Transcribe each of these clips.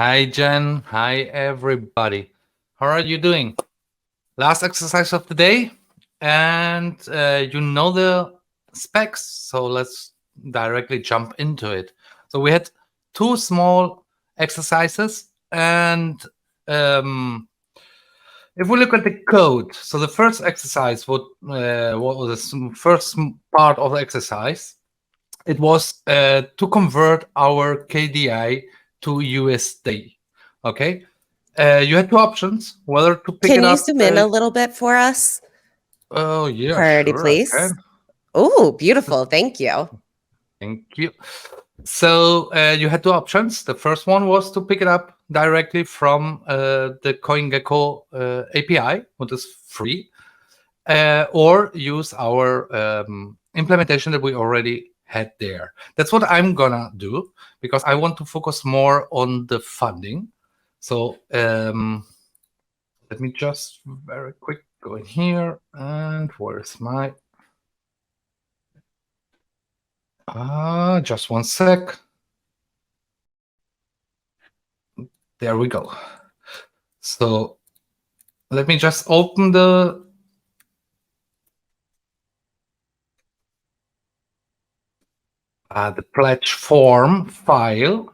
Hi, Jen. Hi, everybody. How are you doing? Last exercise of the day, and you know the specs, so let's directly jump into it. So we had two small exercises, and if we look at the code, so the first exercise, what was the first part of the exercise? It was to convert our KDI to USD. Okay, you had two options: whether to pick Can it you up. zoom in a little bit for us? Oh yeah, Priority, sure, I please. can. Oh, beautiful. Thank you. Thank you. So you had two options. The first one was to pick it up directly from the CoinGecko API, which is free, or use our implementation that we already had there. That's what I'm gonna do because I want to focus more on the funding. So let me just very quick go in here, and where's my just one sec. There we go. So let me just open the pledge form file.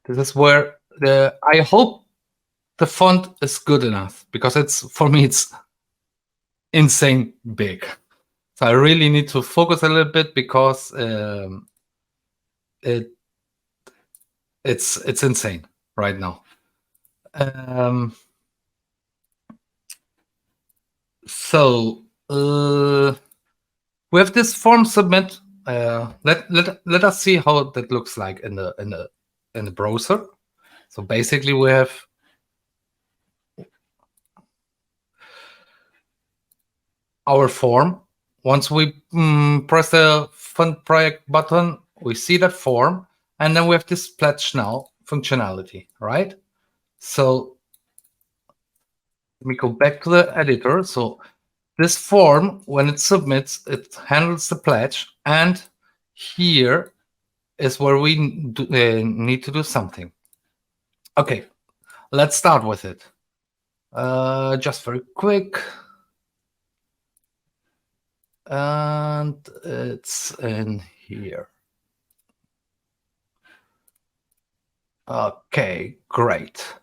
This is where I hope the font is good enough because for me it's insane big. So I really need to focus a little bit because it's insane right now. So we have this form submit. Let us see how that looks like in the browser. So basically, we have our form. Once we press the fund project button, we see that form, and then we have this pledge now functionality, right? So let me go back to the editor. So this form, when it submits, it handles the pledge, and here is where we need to do something. Okay, let's start with it. Just very quick. And it's in here. Okay, great.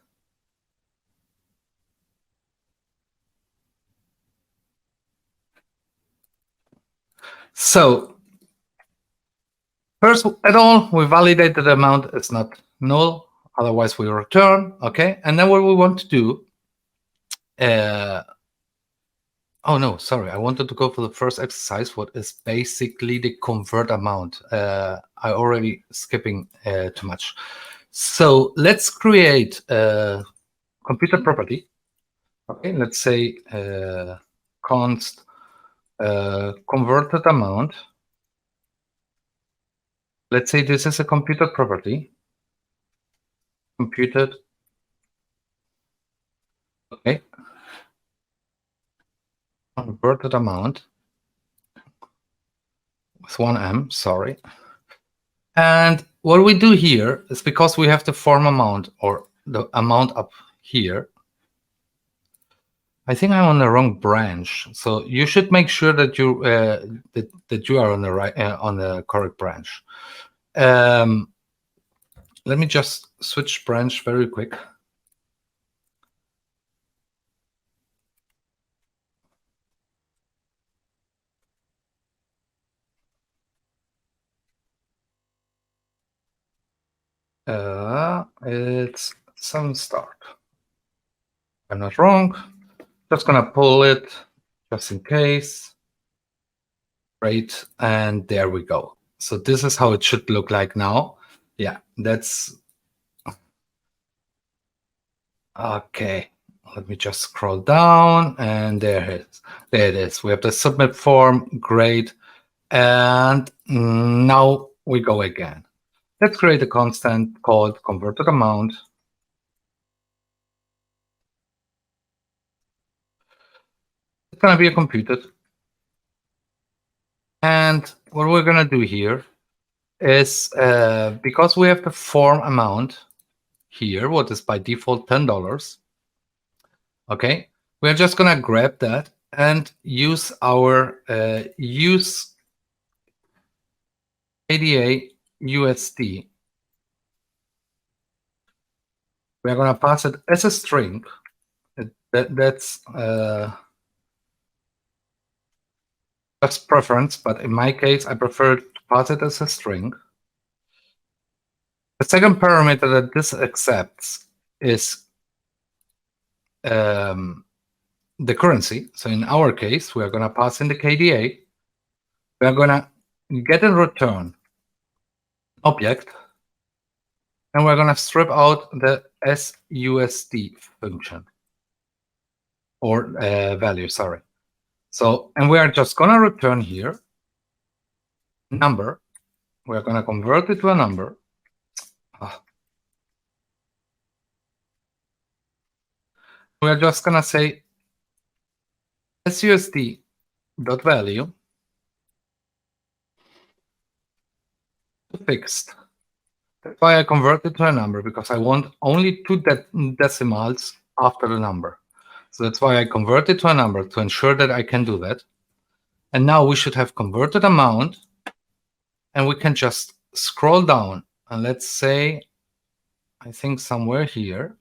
So first at all, we validate that the amount is not null, otherwise we return, okay? And then what we want to do, oh no, sorry, I wanted to go for the first exercise, what is basically the convert amount. I already skipping too much. So let's create a computer property. Okay, let's say const converted amount. Let's say this is a computer property. Computed. Okay. Converted amount with one M, sorry. And what we do here is because we have the form amount or the amount up here. I think I'm on the wrong branch, so you should make sure that you that you are on the right on the correct branch. Let me just switch branch very quick. It's some start. I'm not wrong. Just gonna pull it just in case. Great, and there we go. So this is how it should look like now. Yeah, that's okay. Let me just scroll down, and there it is. There it is. We have the submit form. Great, and now we go again. Let's create a constant called converted amount. It's gonna be a computed. And what we're gonna do here is because we have the form amount, here, what is by default $10. Okay, we're just gonna grab that and use our use KDA USD. We're gonna pass it as a string. That's just preference, but in my case, I prefer to pass it as a string. The second parameter that this accepts is the currency. So in our case, we are going to pass in the KDA. We are going to get and return object, and we're going to strip out the SUSD function or value, sorry. So, and we are just going to return here number. We're going to convert it to a number. We're just going to say SUSD dot value fixed. That's why I converted to a number, because I want only two decimals after the number. So that's why I converted to a number, to ensure that I can do that. And now we should have converted amount, and we can just scroll down, and let's say, I think somewhere here,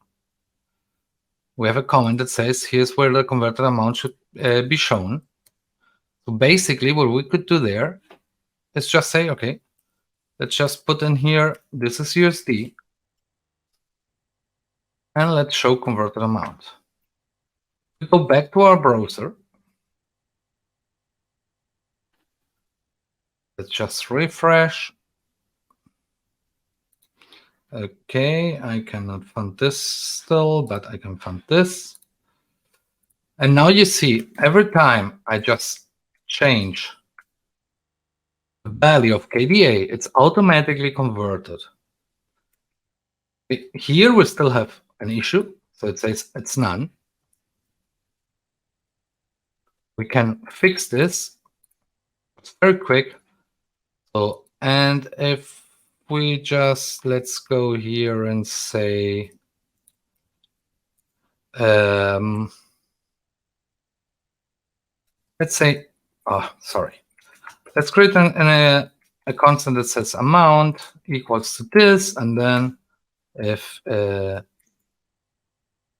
we have a comment that says, here's where the converted amount should be shown. So basically what we could do there is just say, okay, let's just put in here, this is USD, and let's show converted amount. We go back to our browser. Let's just refresh. Okay, I cannot find this still, but I can find this. And now you see, every time I just change the value of KDA, it's automatically converted. Here we still have an issue, so it says it's none. We can fix this. It's very quick. So, and if we just, let's go here and say, let's say, let's create a constant that says amount equals to this, and then if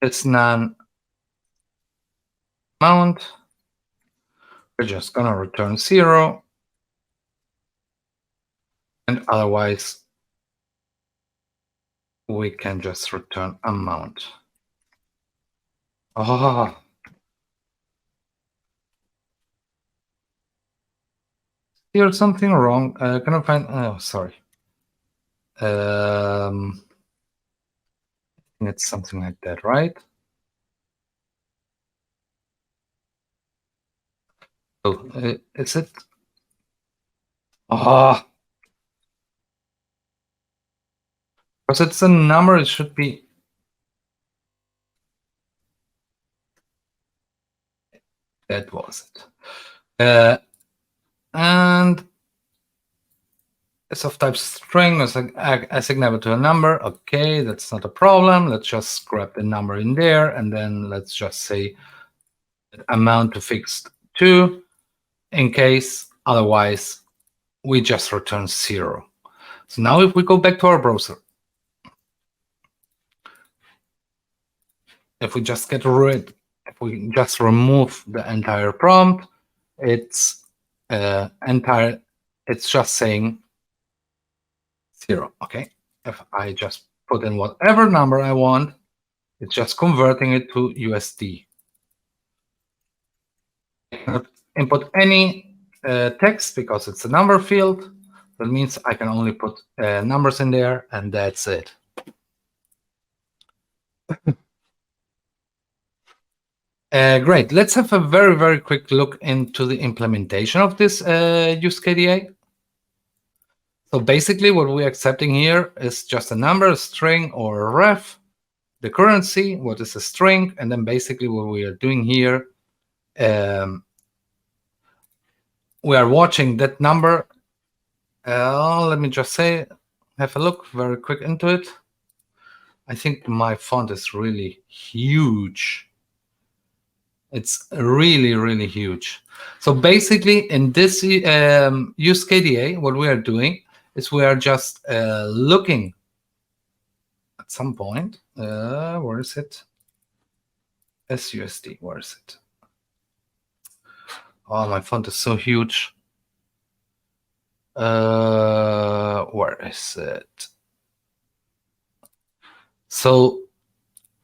it's none amount, we're just gonna return 0, and otherwise we can just return amount. Here's something wrong. Can I find? Oh, sorry. It's something like that, right? Oh, is it? Because it's a number, it should be. That was it. And it's of type string, assign to a number. Okay, that's not a problem. Let's just grab the number in there, and then let's just say amount to fixed 2, in case otherwise we just return 0. So now if we go back to our browser, if we just get rid, if we just remove the entire prompt, it's it's just saying 0. Okay, if I just put in whatever number I want, it's just converting it to USD. I cannot input any text because it's a number field. That means I can only put numbers in there, and that's it. Great. Let's have a very, very quick look into the implementation of this use KDA. So basically what we're accepting here is just a number, a string, or a ref, the currency, what is a string, and then basically what we are doing here, we are watching that number. Let me just say, have a look very quick into it. I think my font is really huge. It's really, really huge. So basically, in this use KDA, what we are doing is we are just looking at some point. Where is it? SUSD. Where is it? Oh, my font is so huge. Where is it? So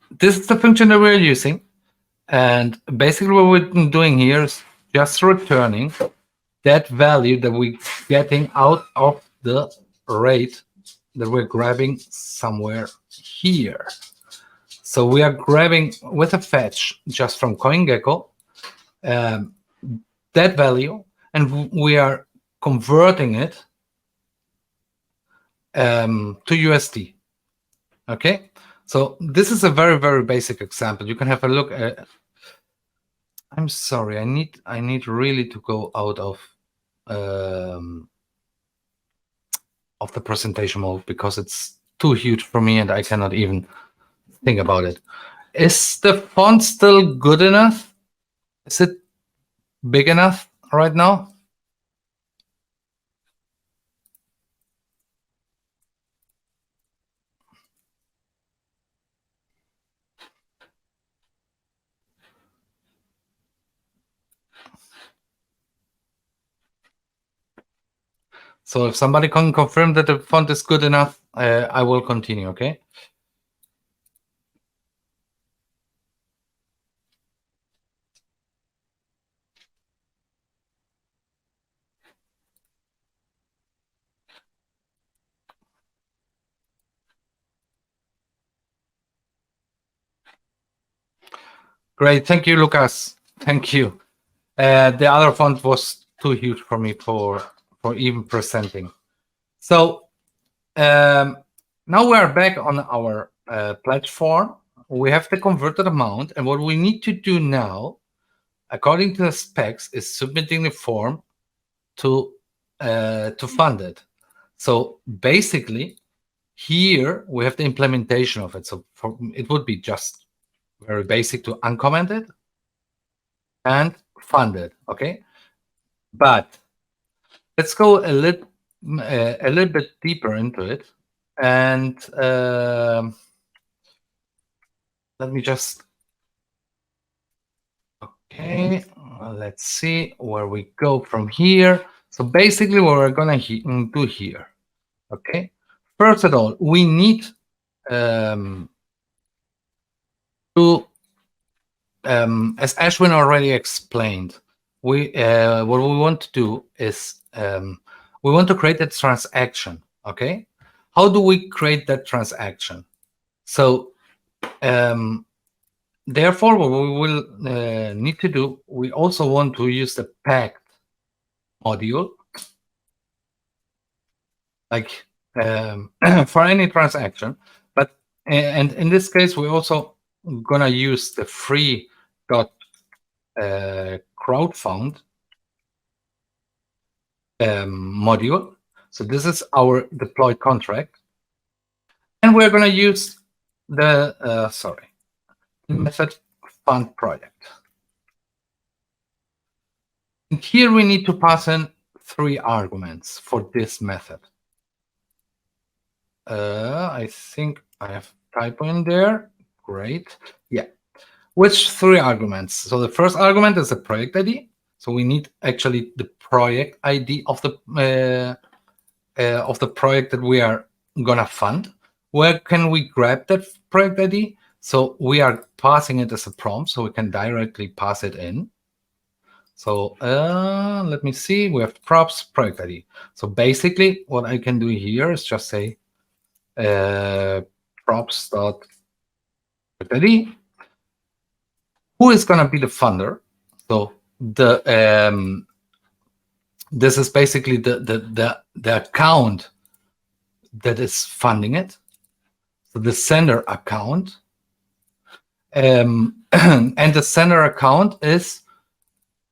this is the function that we're using. And basically what we're doing here is just returning that value that we're getting out of the rate that we're grabbing somewhere here. So we are grabbing with a fetch just from CoinGecko that value, and we are converting it to USD. Okay, so this is a very, very basic example. You can have a look at. I'm sorry, I need really to go out of the presentation mode because it's too huge for me and I cannot even think about it. Is the font still good enough? Is it big enough right now? So if somebody can confirm that the font is good enough, I will continue, okay? Great, thank you, Lucas. Thank you. The other font was too huge for me for even presenting. So now we are back on our pledge form. We have the converted amount, and what we need to do now, according to the specs, is submitting the form to fund it. So basically, here we have the implementation of it. So it would be just very basic to uncomment it and fund it. Okay, but let's go a little bit deeper into it, and let me just. Okay, let's see where we go from here. So basically what we're gonna do here, okay? First of all, we need to, as Ashwin already explained, what we want to do is we want to create a transaction, okay? How do we create that transaction? So therefore, what we will need to do, we also want to use the packed module, like for any transaction. But and in this case, we're also gonna use the free crowdfund module. So this is our deployed contract, and we're gonna use the method fund project. And here we need to pass in 3 arguments for this method. I think I have typo in there. Great. Yeah. Which 3 arguments? So the first argument is the project ID. So we need actually the project ID of the project that we are gonna fund. Where can we grab that project ID? So we are passing it as a prompt, so we can directly pass it in. So let me see. We have props project ID. So basically, what I can do here is just say props.project. Who is going to be the funder? So the this is basically the account that is funding it. So the sender account, and the sender account is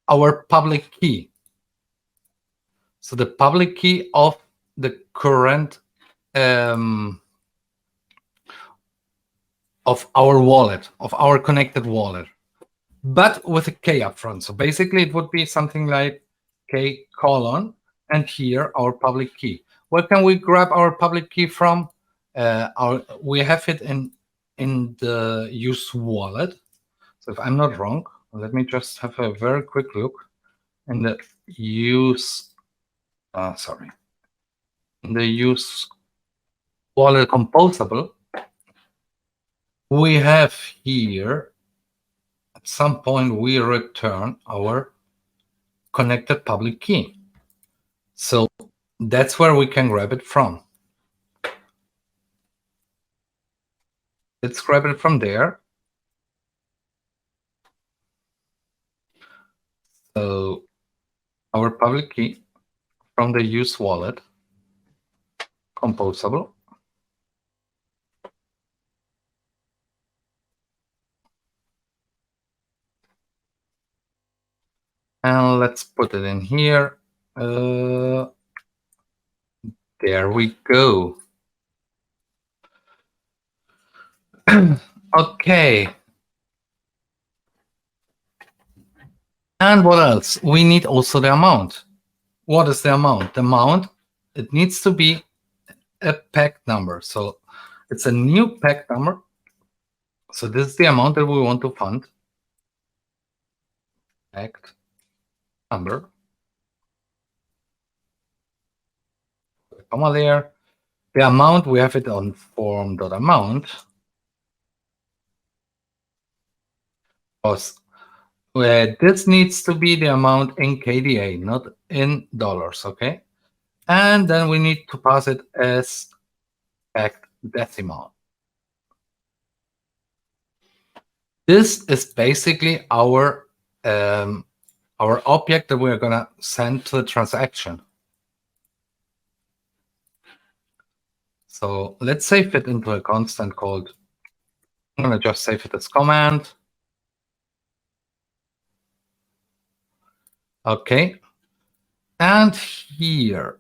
our public key. So the public key of the current of our wallet, of our connected wallet, but with a K up front. So basically it would be something like K colon, and here our public key. Where can we grab our public key from? We have it in the use wallet. So if I'm not wrong, let me just have a very quick look in the use. In the use wallet composable, we have here at some point we return our connected public key. So that's where we can grab it from. Let's grab it from there. So our public key from the use wallet composable. And let's put it in here. There we go. Okay. And what else? We need also the amount. What is the amount? The amount, it needs to be a packed number. So it's a new packed number. So this is the amount that we want to fund. Packed number. Comma there. The amount, we have it on form.amount. Because this needs to be the amount in KDA, not in dollars, okay? And then we need to pass it as packed decimal. This is basically our object that we're gonna send to the transaction. So let's save it into a constant called, I'm gonna just save it as command. Okay. And here,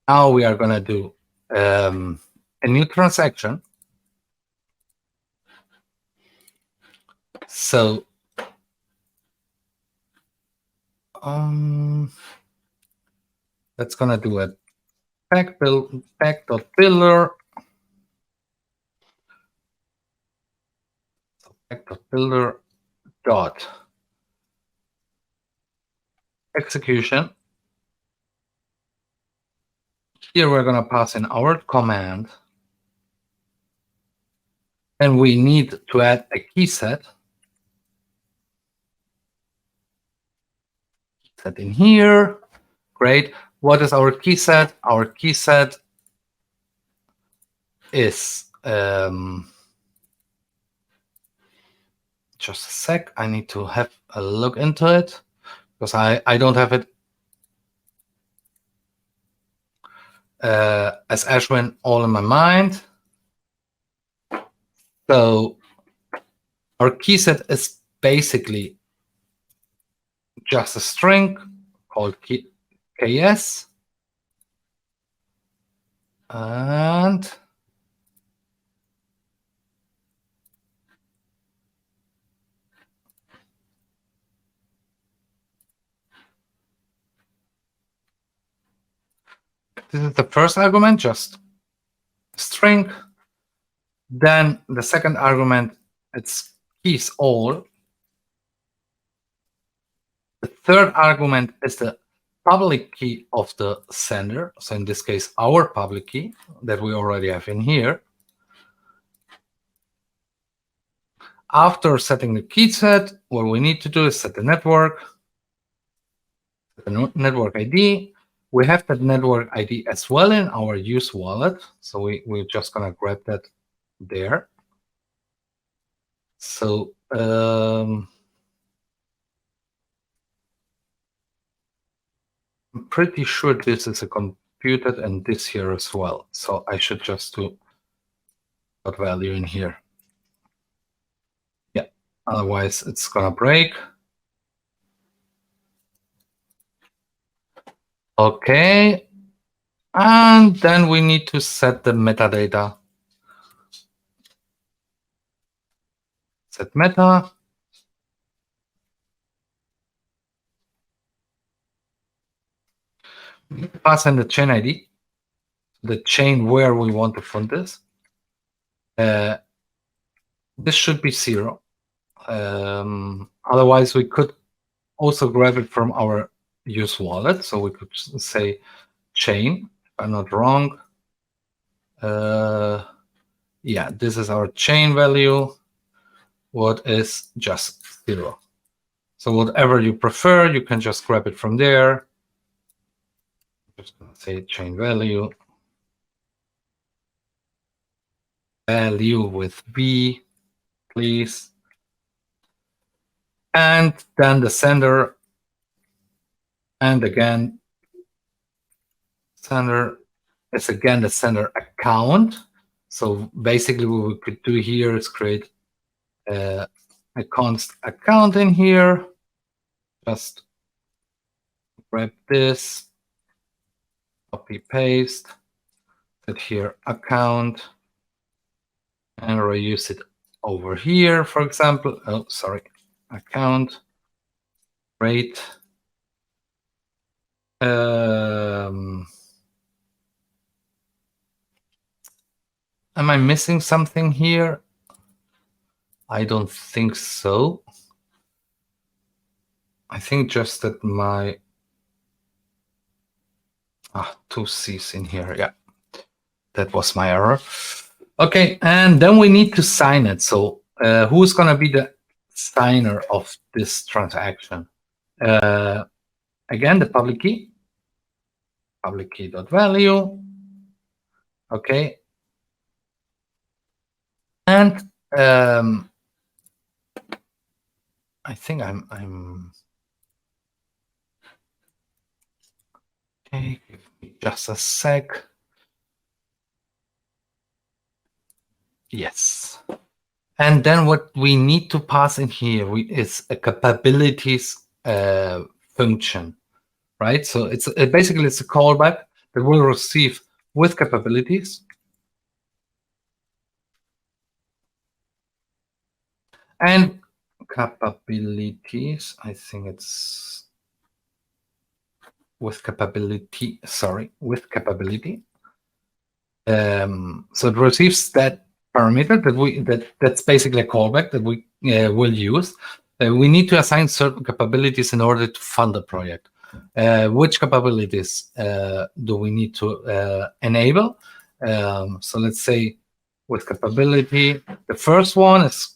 now we are gonna do a new transaction. So that's gonna do a pack.builder. So pack.builder dot execution. Here we're gonna pass in our command, and we need to add a key set. Set in here. Great. What is our key set? Our key set is just a sec. I need to have a look into it because I don't have it as Ashwin all in my mind. So our key set is basically just a string called KS. And this is the first argument, just string. Then the second argument, it's keys all. The third argument is the public key of the sender. So in this case, our public key that we already have in here. After setting the key set, what we need to do is set the network ID. We have that network ID as well in our use wallet. So we're just gonna grab that there. So I'm pretty sure this is a computed and this here as well. So I should just do dot value in here. Yeah, otherwise it's gonna break. Okay, and then we need to set the metadata set meta. Pass in the chain ID, the chain where we want to fund this. This should be 0. Otherwise, we could also grab it from our use wallet. So we could say chain, if I'm not wrong. Yeah, this is our chain value. What is just 0. So whatever you prefer, you can just grab it from there. Just gonna say chain value. Value with B, please. And then the sender. And again, sender is again the sender account. So basically what we could do here is create a const account in here. Just grab this, copy paste, set here account, and reuse it over here, for example. Oh, sorry, account, rate. Am I missing something here? I don't think so. I think just that my 2 C's in here. Yeah, that was my error. Okay, and then we need to sign it. So who's going to be the signer of this transaction? Again, the public key .value. Okay, and I think I'm okay. Give me just a sec. Yes. And then what we need to pass in here is a capabilities function, right? So it's basically it's a callback that will receive with capabilities. And capabilities, I think it's with capability, sorry, with capability. So it receives that parameter that's basically a callback that we will use. We need to assign certain capabilities in order to fund the project. Which capabilities do we need to enable? So let's say with capability, the first one is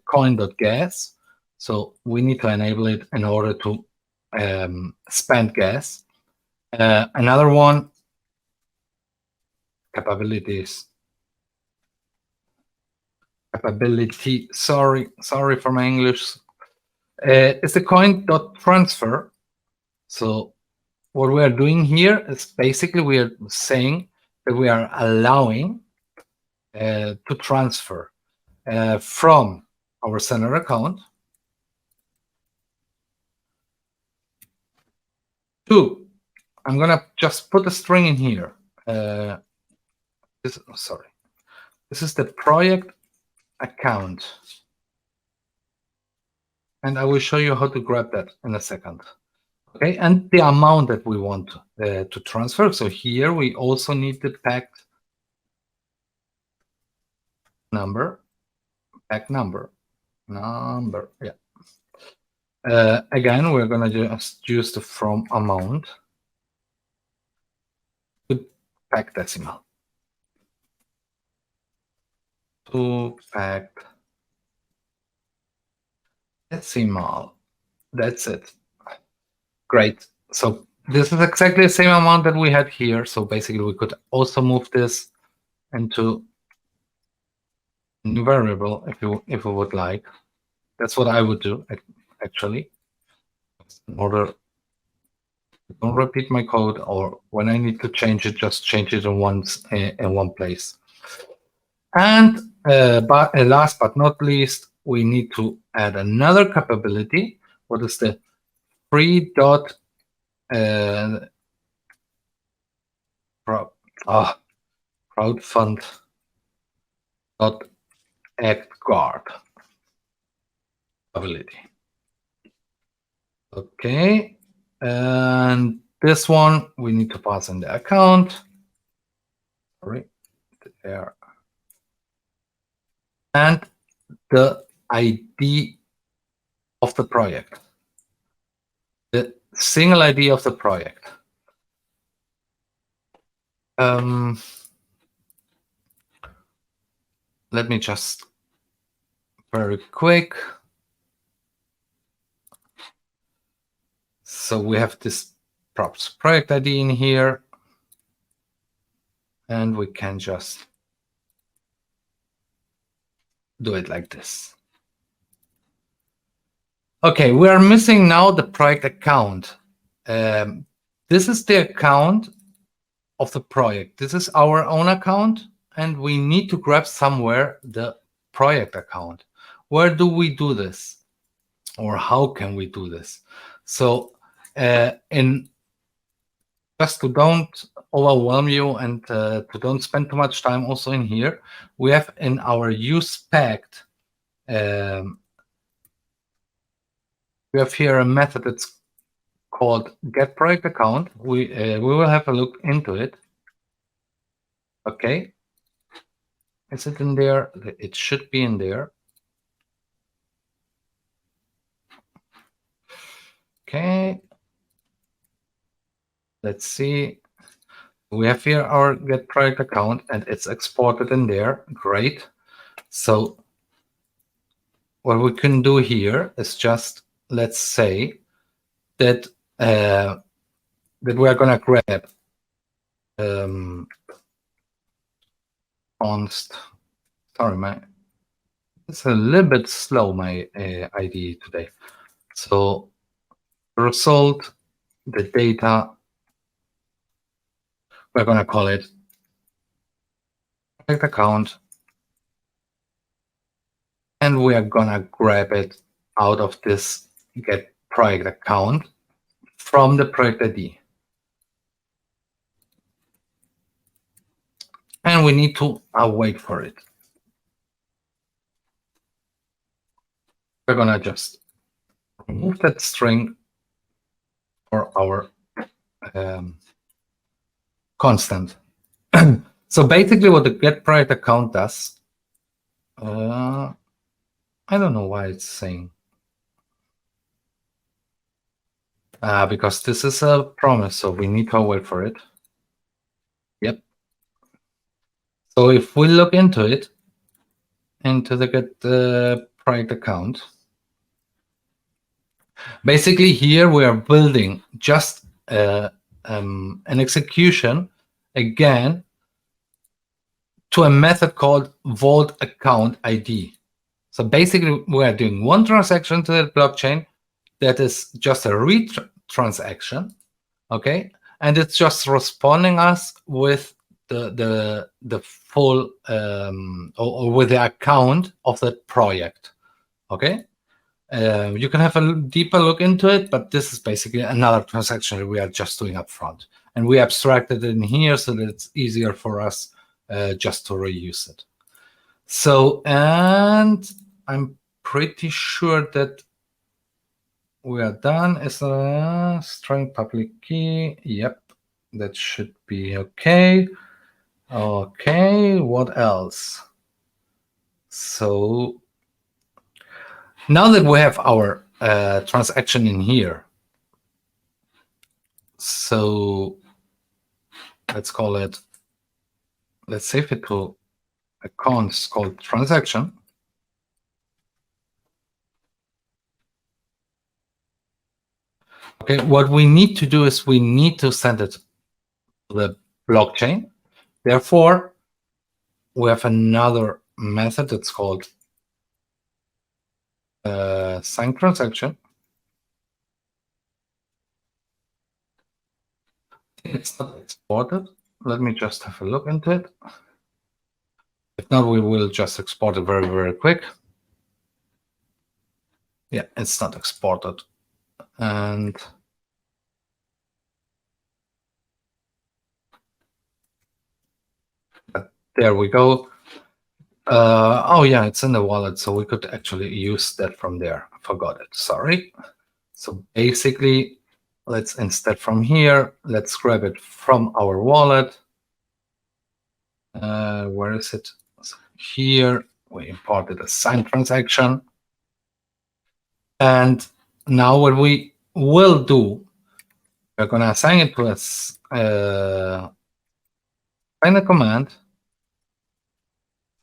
coin.gas. So we need to enable it in order to spend gas. Another one, capability, sorry for my English. It's the coin.transfer. So what we are doing here is basically we are saying that we are allowing to transfer from our sender account to, I'm gonna just put a string in here. This is the project account, and I will show you how to grab that in a second. Okay, and the amount that we want to transfer. So here we also need the packed number, yeah. Again, we're gonna just use the from amount to packed decimal. To packed decimal. That's it. Great. So this is exactly the same amount that we had here. So basically, we could also move this into a new variable if we would like. That's what I would do actually. In order, don't repeat my code, or when I need to change it, just change it in one place. And last but not least, we need to add another capability. What is the free dot crowdfund dot act guard? ability. Okay, and this one we need to pass in the account. Sorry, there. And the ID of the project, the single ID of the project. Let me just very quick. So we have this props project ID in here, and we can just do it like this. Okay, we are missing now the project account. This is the account of the project. This is our own account, and we need to grab somewhere the project account. Where do we do this? Or how can we do this? So just to don't overwhelm you and to don't spend too much time also in here, we have in our usePacked, we have here a method that's called get project account. We will have a look into it. Okay, is it in there? It should be in there. Okay, let's see. We have here our get project account, and it's exported in there. Great. So what we can do here is just, let's say that that we are gonna grab const. Sorry, it's a little bit slow, my IDE today. So result, the data, we're gonna call it project account, and we are gonna grab it out of this get project account from the project ID. And we need to wait for it. We're gonna just remove that string for our constant. So basically what the get project account does, I don't know why it's saying, because this is a promise, so we need to wait for it. Yep. So if we look into it, into the get project account, basically here we are building just an execution again to a method called vault account ID. So basically we are doing one transaction to the blockchain that is just a read transaction, okay, and it's just responding us with the full or with the account of that project, okay. You can have a deeper look into it, but this is basically another transaction that we are just doing up front, and we abstracted it in here so that it's easier for us just to reuse it. So, and I'm pretty sure that we are done. Is a string public key. Yep, that should be okay. Okay, what else? So now that we have our transaction in here, so let's call it, let's save it to a const called transaction. Okay, what we need to do is we need to send it to the blockchain. Therefore, we have another method that's called sign transaction. It's not exported. Let me just have a look into it. If not, we will just export it very, very quick. Yeah, it's not exported. And there we go. Oh yeah, it's in the wallet, so we could actually use that from there. I forgot it, sorry. So basically, let's instead from here, let's grab it from our wallet. Where is it? So here, we imported a signed transaction. And now what we will do, we're going to assign it to us, assign a command,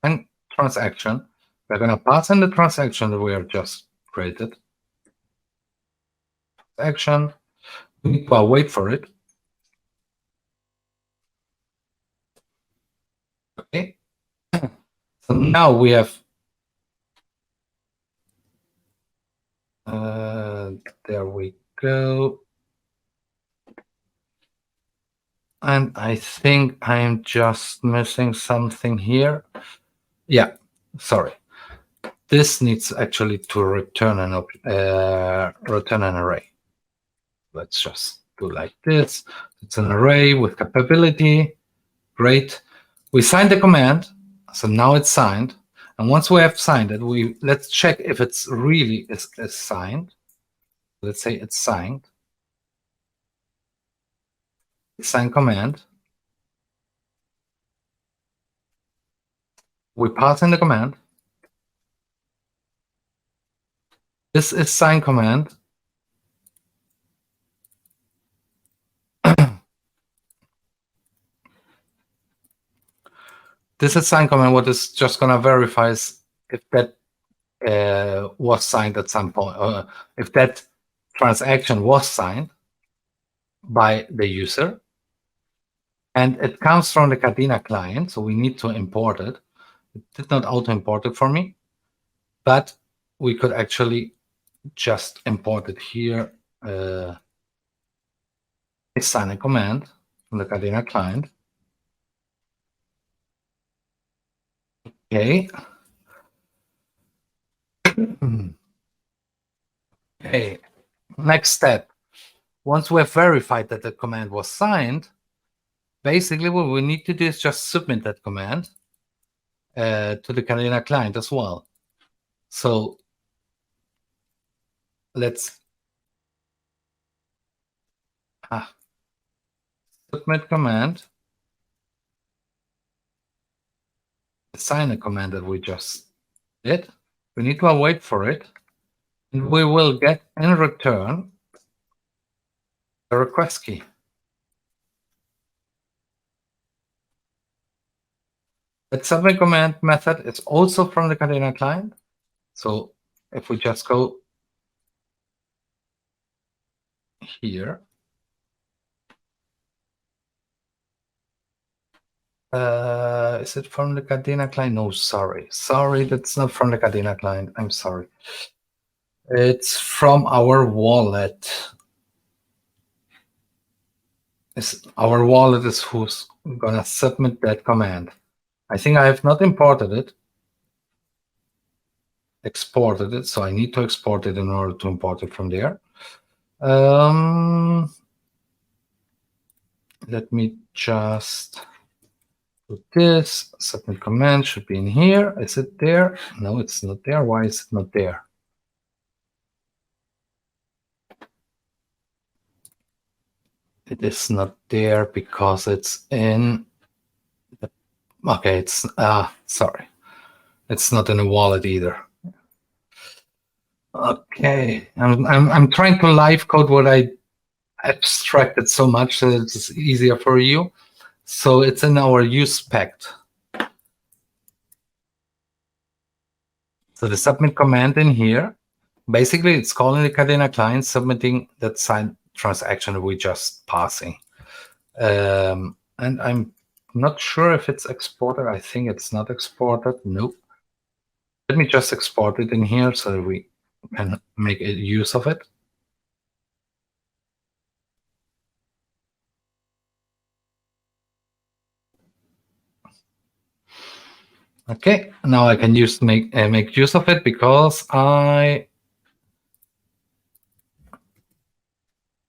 and transaction. We're going to pass in the transaction that we have just created. Transaction. We need to wait for it. Okay. So now we have there we go. And I think I'm just missing something here. Yeah, sorry. This needs actually to return an array. Let's just do like this. It's an array with capability. Great. We signed the command, so now it's signed. And once we have signed it, let's check if it's really is signed. Let's say it's signed. Sign command. We pass in the command. This is sign command. This is sign command. What is just going to verify is if that was signed at some point, if that transaction was signed by the user. And it comes from the Kadena client, so we need to import it. It did not auto-import it for me, but we could actually just import it here. Assign a command from the Kadena client. Okay. Okay. Next step. Once we have verified that the command was signed, basically what we need to do is just submit that command to the Kadena client as well. So let's submit command. Assign a command that we just did. We need to wait for it. And we will get in return the request key. That submit command method is also from the Kadena client. So if we just go here, is it from the Kadena client? No, sorry. Sorry, that's not from the Kadena client. I'm sorry. It's from our wallet. Our wallet is who's gonna submit that command. I think I have not imported it, exported it, so I need to export it in order to import it from there. Let me just do this. Submit command should be in here. Is it there? No, it's not there. Why is it not there? It is not there because it's in the, okay, it's sorry. It's not in the wallet either. Okay, I'm trying to live code what I abstracted so much that it's easier for you. So it's in our use pact. So the submit command in here, basically it's calling the Kadena client, submitting that signed transaction we just passing. And I'm not sure if it's exported. I think it's not exported. Nope. Let me just export it in here so that we can make use of it. Okay, now I can make use of it because I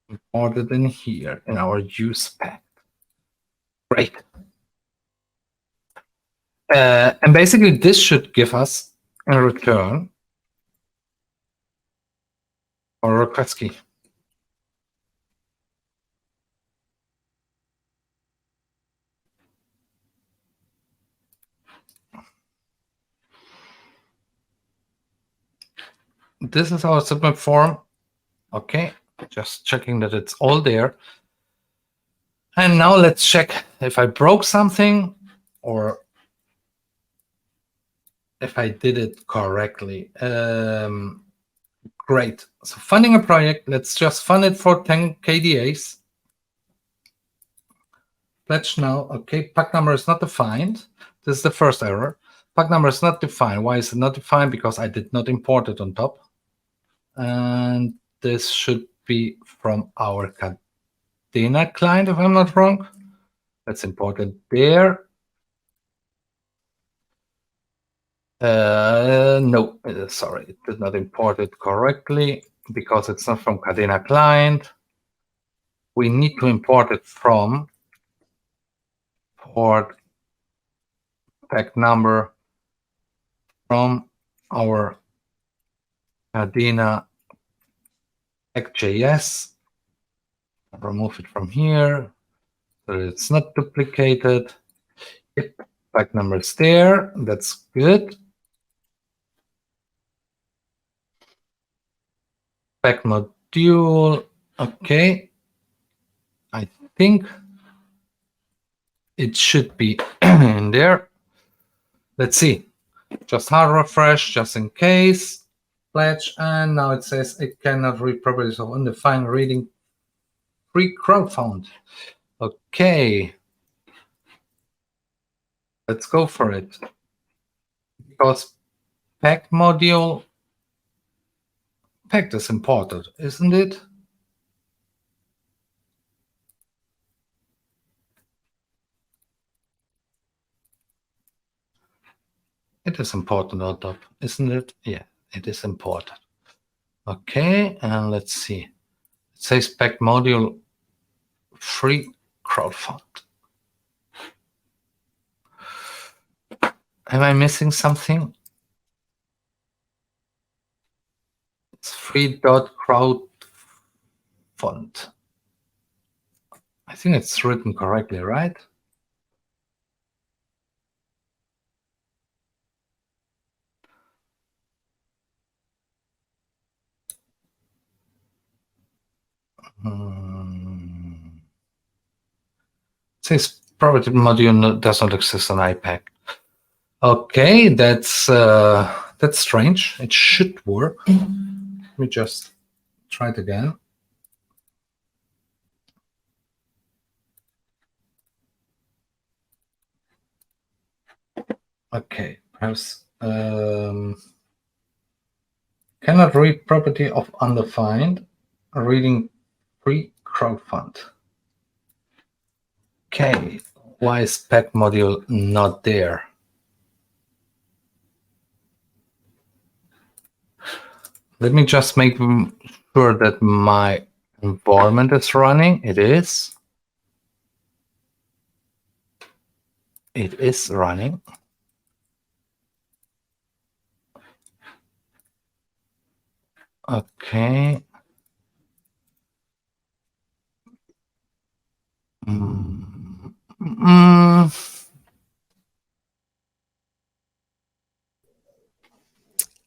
imported in here in our use pack. Great. And basically, this should give us a return or a request key. This is our submit form. Okay, just checking that it's all there. And now let's check if I broke something or if I did it correctly. Great. So funding a project, let's just fund it for 10 KDAs. Pledge now. Okay, pack number is not defined. This is the first error. Pack number is not defined. Why is it not defined? Because I did not import it on top. And this should be from our Kadena client, if I'm not wrong. Let's import it there. No, sorry, it did not import it correctly because it's not from Kadena client. We need to import it from port pack number from our Kadena pack.js. Remove it from here so it's not duplicated. Yep, pack number is there. That's good. Pack module. Okay. I think it should be in there. Let's see. Just hard refresh, just in case. Pledge, and now it says it cannot read properties of undefined reading free crowdfund. Okay. Let's go for it. Because pack module, packed is imported, isn't it? It is important on top, isn't it? Yeah, it is important. Okay, and let's see. It says pack module free crowdfund. Am I missing something? It's free.crowdfund. I think it's written correctly, right? It says property module does not exist on iPack. Okay, that's strange. It should work. Let me just try it again. Okay, perhaps cannot read property of undefined, reading free crowdfund. Okay, why is pack module not there? Let me just make sure that my environment is running. It is. It is running. Okay.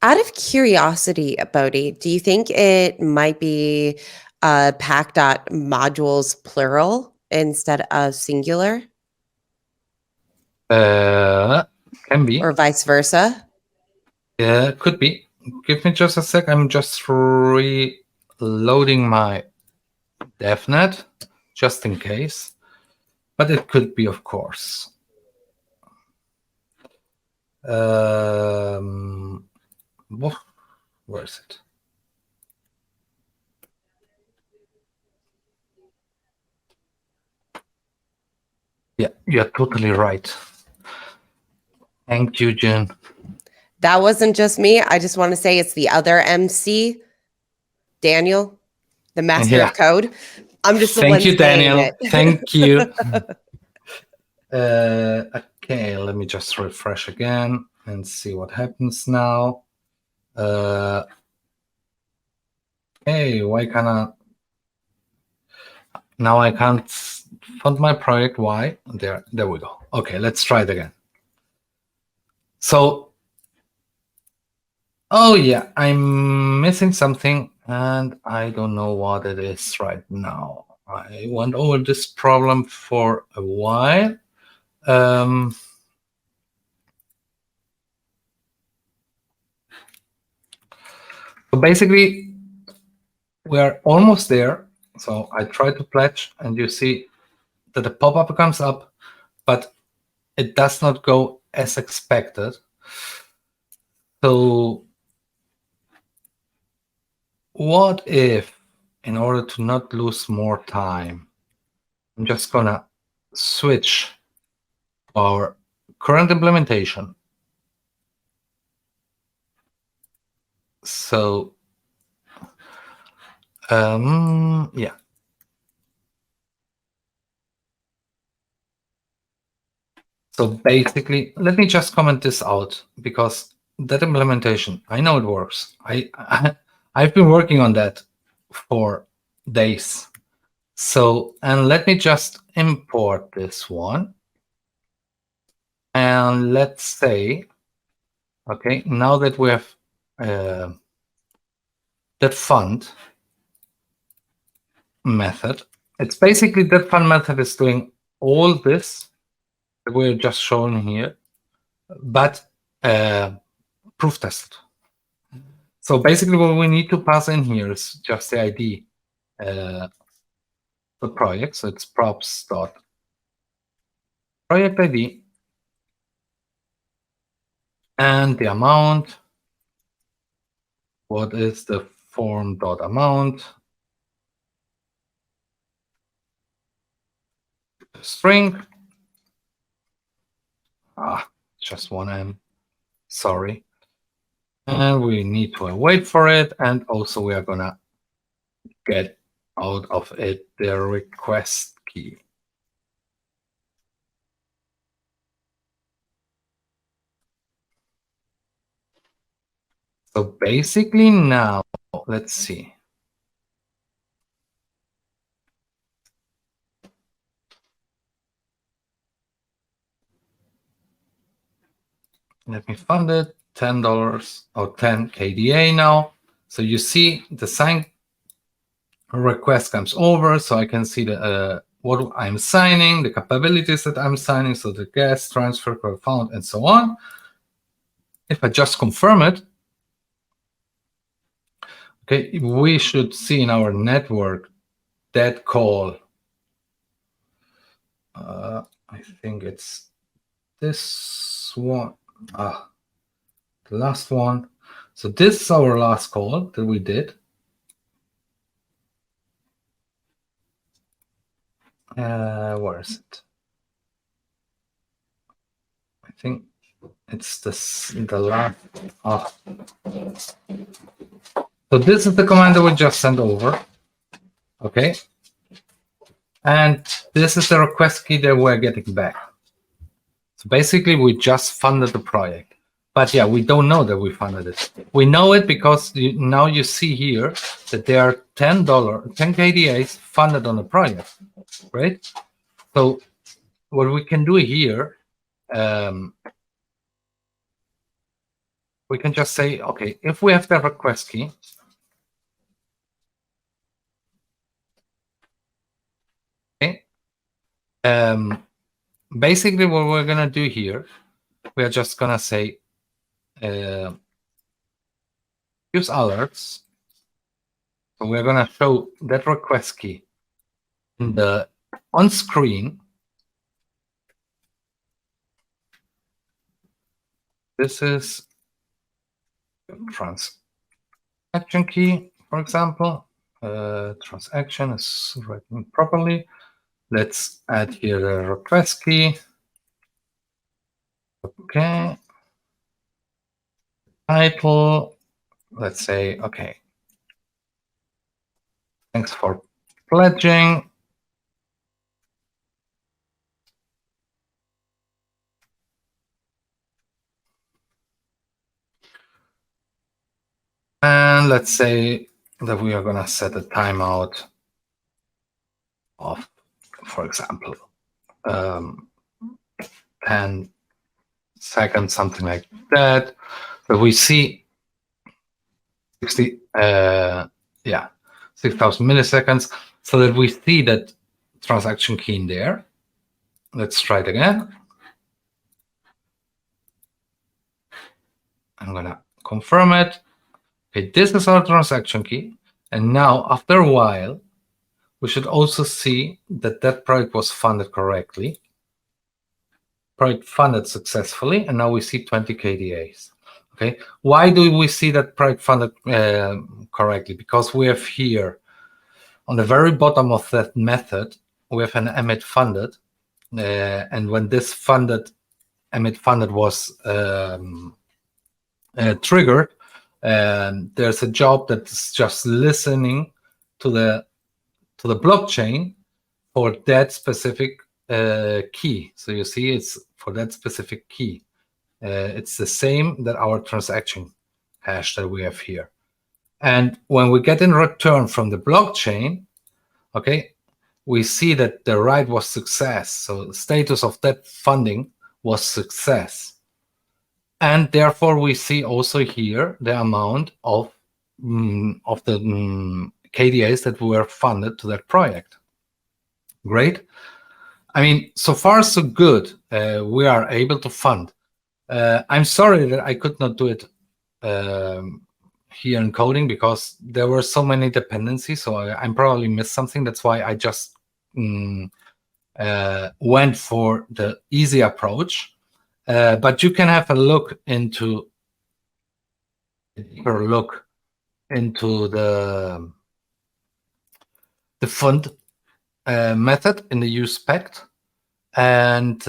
Out of curiosity, Boudy, do you think it might be pack.modules plural instead of singular? Can be. Or vice versa? Yeah, could be. Give me just a sec. I'm just reloading my DevNet just in case. But it could be, of course. Where is it? Yeah, you're totally right. Thank you, June. That wasn't just me. I just want to say it's the other MC, Daniel, the master of code. I'm just the one saying Daniel. it. Thank you. Okay, let me just refresh again and see what happens now. Hey, why can't I? Now I can't fund my project. Why? There we go. Okay, let's try it again. So, oh yeah, I'm missing something and I don't know what it is right now. I went over this problem for a while. So basically, we're almost there. So I try to pledge and you see that the pop-up comes up, but it does not go as expected. So what if, in order to not lose more time, I'm just gonna switch our current implementation. So yeah. So basically, let me just comment this out, because that implementation, I know it works. I've been working on that for days. So, and let me just import this one. And let's say, okay, now that we have that fund method, it's basically that fund method is doing all this that we're just showing here, but proof tested. So basically what we need to pass in here is just the ID, the project. So it's props.project ID and the amount. What is the form.amount? String. Just one M. Sorry. And we need to wait for it. And also we are gonna get out of it the request key. So basically now, let's see. Let me fund it, $10 or 10 KDA now. So you see the sign request comes over, so I can see the what I'm signing, the capabilities that I'm signing, so the gas, transfer, found, and so on. If I just confirm it, okay, we should see in our network that call. I think it's this one. The last one. So this is our last call that we did. Where is it? I think it's the last. So this is the command that we just sent over. Okay. And this is the request key that we're getting back. So basically, we just funded the project. But yeah, we don't know that we funded it. We know it because now you see here that there are $10, 10 KDAs funded on the project, right? So what we can do here, we can just say, okay, if we have the request key, okay, basically what we're gonna do here, we are just gonna say use alerts. So we're gonna show that request key in the on screen. This is transaction key, for example. Transaction is written properly. Let's add here the request key. Okay. Title. Let's say, okay. Thanks for pledging. And let's say that we are going to set a timeout of, for example, 10 seconds, something like that. So we see 60, 6,000 milliseconds, so that we see that transaction key in there. Let's try it again. I'm going to confirm it. Okay, this is our transaction key. And now, after a while, we should also see that that project was funded correctly. Project funded successfully, and now we see 20 KDAs. Okay, why do we see that project funded correctly? Because we have here, on the very bottom of that method, we have an emit funded, and when this emit funded was triggered, there's a job that's just listening to the blockchain for that specific key. So you see, it's for that specific key. It's the same that our transaction hash that we have here. And when we get in return from the blockchain, okay, we see that the write was success. So the status of that funding was success. And therefore, we see also here the amount of the KDAs that were funded to that project. Great. I mean, so far so good. We are able to fund. I'm sorry that I could not do it here in coding because there were so many dependencies. So I probably missed something. That's why I just went for the easy approach. But you can have a look into the fund method in the use spec, and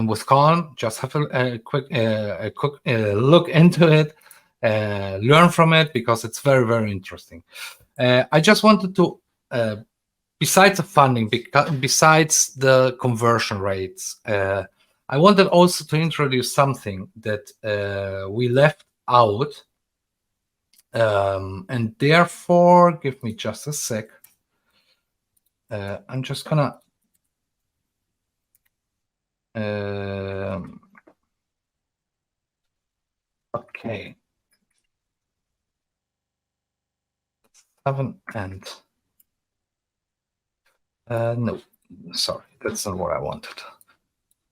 with Colin, just have a quick look into it, learn from it, because it's very, very interesting. I just wanted to, besides the funding, besides the conversion rates, I wanted also to introduce something that we left out, and therefore, give me just a sec. I'm just gonna okay, 7 and no, sorry, that's not what I wanted.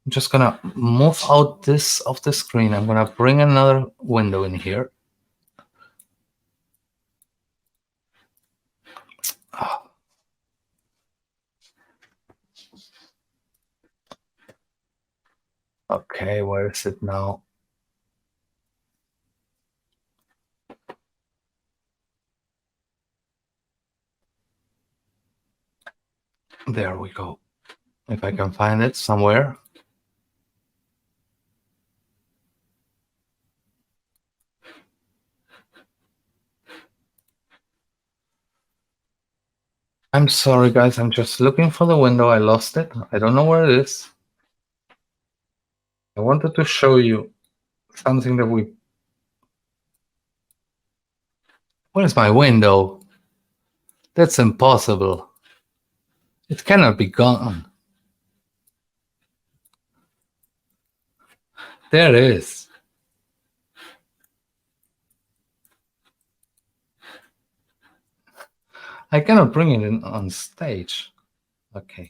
I'm just gonna move out this of the screen. I'm gonna bring another window in here. Okay, where is it now? There we go. If I can find it somewhere. I'm sorry, guys. I'm just looking for the window. I lost it. I don't know where it is. I wanted to show you something that we... Where's my window? That's impossible. It cannot be gone. There it is. I cannot bring it in on stage. Okay.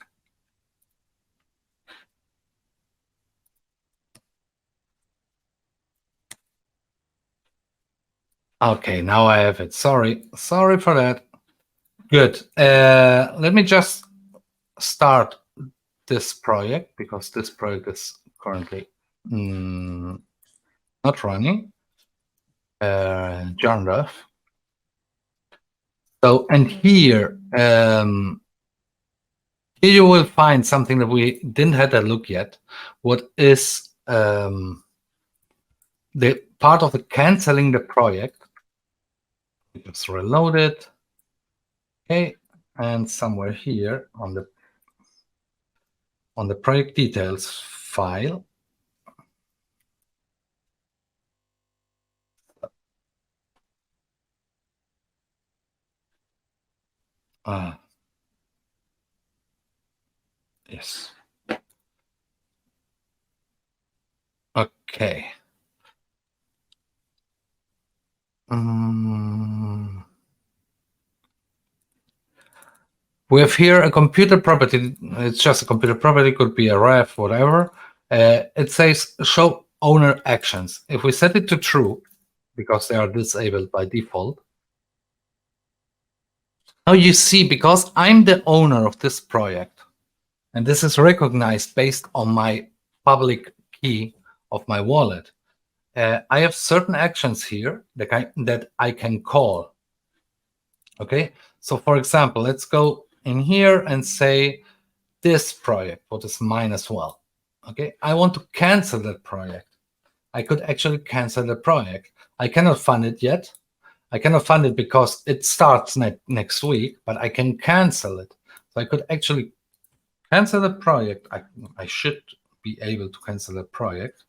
Okay, now I have it. Sorry for that. Good. Let me just start this project, because this project is currently not running. Genre. So, and here, here you will find something that we didn't have a look yet. What is the part of the canceling the project? Let's reload it. Okay, and somewhere here on the project details file, Yes. Okay. We have here a computer property. It's just a computer property, could be a ref, whatever. It says show owner actions. If we set it to true, because they are disabled by default, now you see, because I'm the owner of this project, and this is recognized based on my public key of my wallet, I have certain actions here that I can call. Okay, so for example, let's go in here and say this project, what is mine as well. Okay, I want to cancel that project. I could actually cancel the project. I cannot fund it yet. I cannot fund it because it starts next week, but I can cancel it. So I could actually cancel the project. I should be able to cancel the project.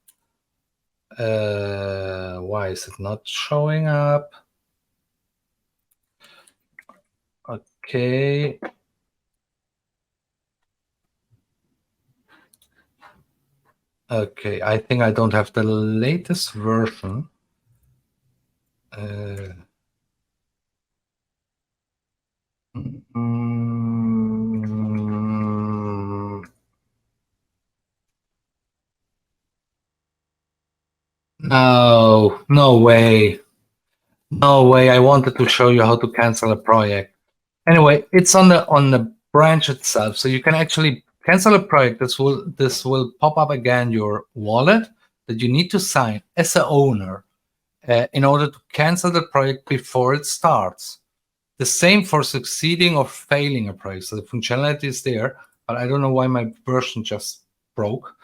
Why is it not showing up? Okay. Okay, I think I don't have the latest version. No, no way. No way. I wanted to show you how to cancel a project. Anyway, it's on the branch itself. So you can actually cancel a project. This will pop up again your wallet that you need to sign as a owner in order to cancel the project before it starts. The same for succeeding or failing a project. So the functionality is there, but I don't know why my version just broke.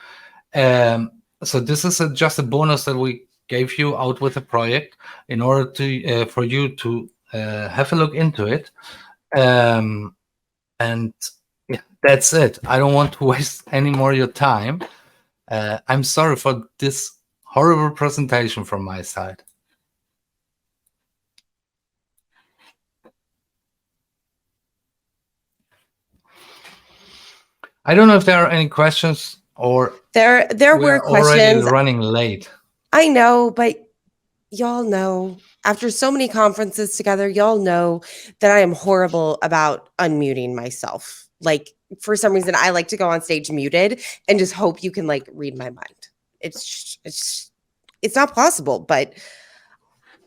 So this is just a bonus that we gave you out with the project in order to for you to have a look into it. And yeah, that's it. I don't want to waste any more of your time. I'm sorry for this horrible presentation from my side. I don't know if there are any questions, or there were questions. Already running late. I know, but y'all know, after so many conferences together, y'all know that I am horrible about unmuting myself. Like, for some reason, I like to go on stage muted and just hope you can like read my mind. It's not possible, but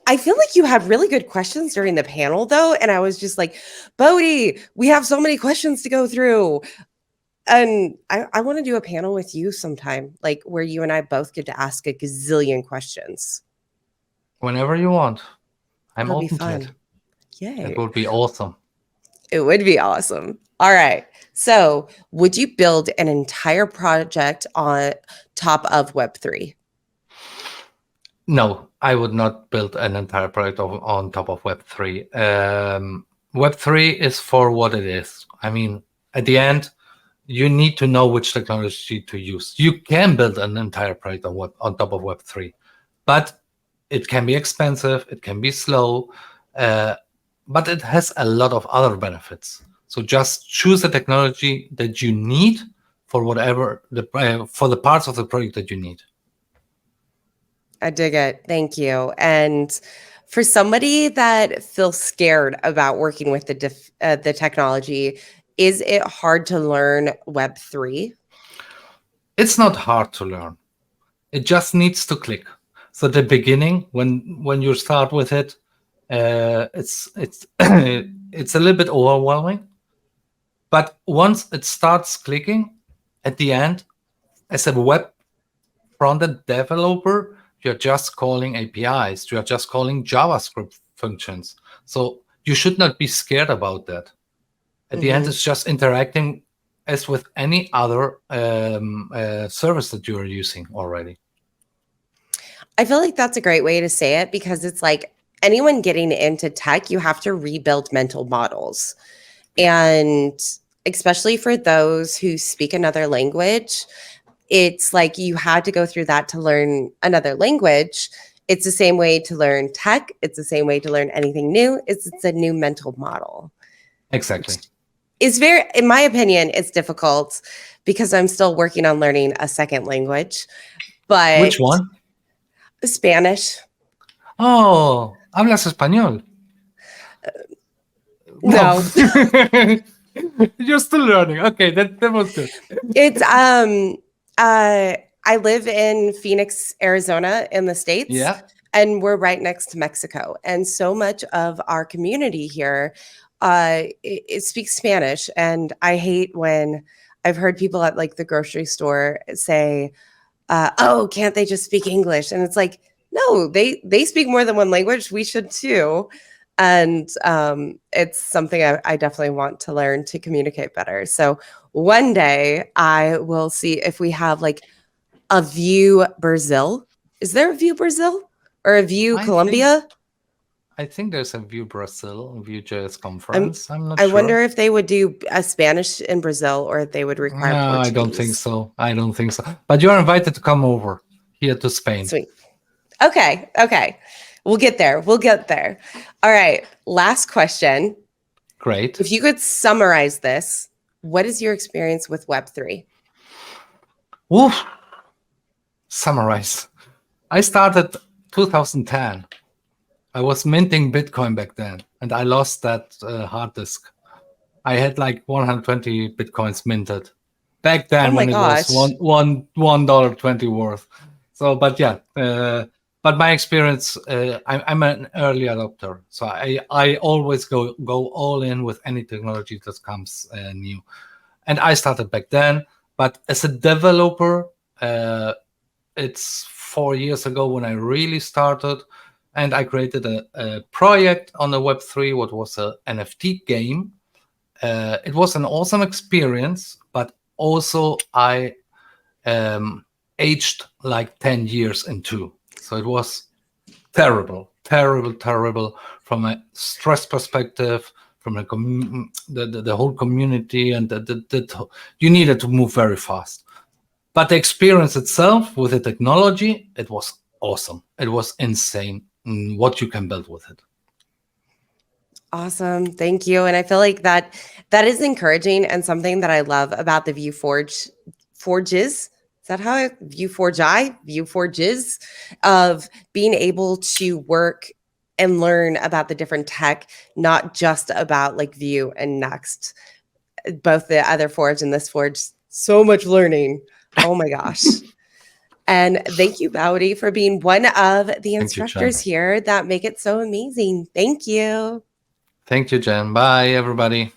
I feel like you had really good questions during the panel though. And I was just like, Boudy, we have so many questions to go through. And I want to do a panel with you sometime, like where you and I both get to ask a gazillion questions. Whenever you want. I'm That'll open be fun. to it. Yay. It would be awesome. It would be awesome. All right. So would you build an entire project on top of Web3? No, I would not build an entire project on top of Web3. Web3 is for what it is. I mean, at the end, you need to know which technology to use. You can build an entire project on top of Web3, but it can be expensive, it can be slow, but it has a lot of other benefits. So just choose the technology that you need for whatever for the parts of the project that you need. I dig it. Thank you. And for somebody that feels scared about working with the technology, is it hard to learn Web3? It's not hard to learn. It just needs to click. So the beginning, when you start with it, it's it's a little bit overwhelming. But once it starts clicking, at the end, as a web front-end developer, you're just calling APIs. You're just calling JavaScript functions. So you should not be scared about that. At the end, it's just interacting as with any other service that you are using already. I feel like that's a great way to say it, because it's like anyone getting into tech, you have to rebuild mental models. And especially for those who speak another language, it's like you had to go through that to learn another language. It's the same way to learn tech. It's the same way to learn anything new. It's a new mental model. Exactly. It's very, in my opinion, it's difficult because I'm still working on learning a second language. But Which one? Spanish. Oh, hablas español. No. You're still learning. Okay, that was good. It's I live in Phoenix, Arizona in the States. Yeah. And we're right next to Mexico. And so much of our community here it speaks Spanish. And I hate when I've heard people at like the grocery store say, oh, can't they just speak English? And it's like, no, they speak more than one language. We should too. And it's something I definitely want to learn to communicate better. So one day I will see if we have like a Vue Brazil. Is there a Vue Brazil or a Vue Colombia? I think there's a Vue Brazil, Vue.js conference. I'm not I sure. wonder if they would do a Spanish in Brazil or if they would require Portuguese. I don't think so. I don't think so. But you're invited to come over here to Spain. Sweet. Okay. We'll get there. All right. Last question. Great. If you could summarize this, what is your experience with Web3? Woof. Summarize. I started 2010. I was minting Bitcoin back then, and I lost that hard disk. I had like 120 Bitcoins minted back then when it was $1.20 worth. So, but yeah, but my experience, I'm an early adopter, so I always go all in with any technology that comes new. And I started back then, but as a developer, it's 4 years ago when I really started. And I created a project on the Web3, what was an NFT game. It was an awesome experience, but also I aged like 10 years into. So it was terrible from a stress perspective, from the whole community, and you needed to move very fast. But the experience itself with the technology, it was awesome. It was insane what you can build with it. Awesome. Thank you. And I feel like that is encouraging and something that I love about the Vue forges. Is that how Vue forges of being able to work and learn about the different tech, not just about like Vue and Nuxt, both the other forge and this forge. So much learning. Oh my gosh. And thank you, Boudy, for being one of the instructors here that make it so amazing. Thank you. Thank you, Jen. Bye, everybody.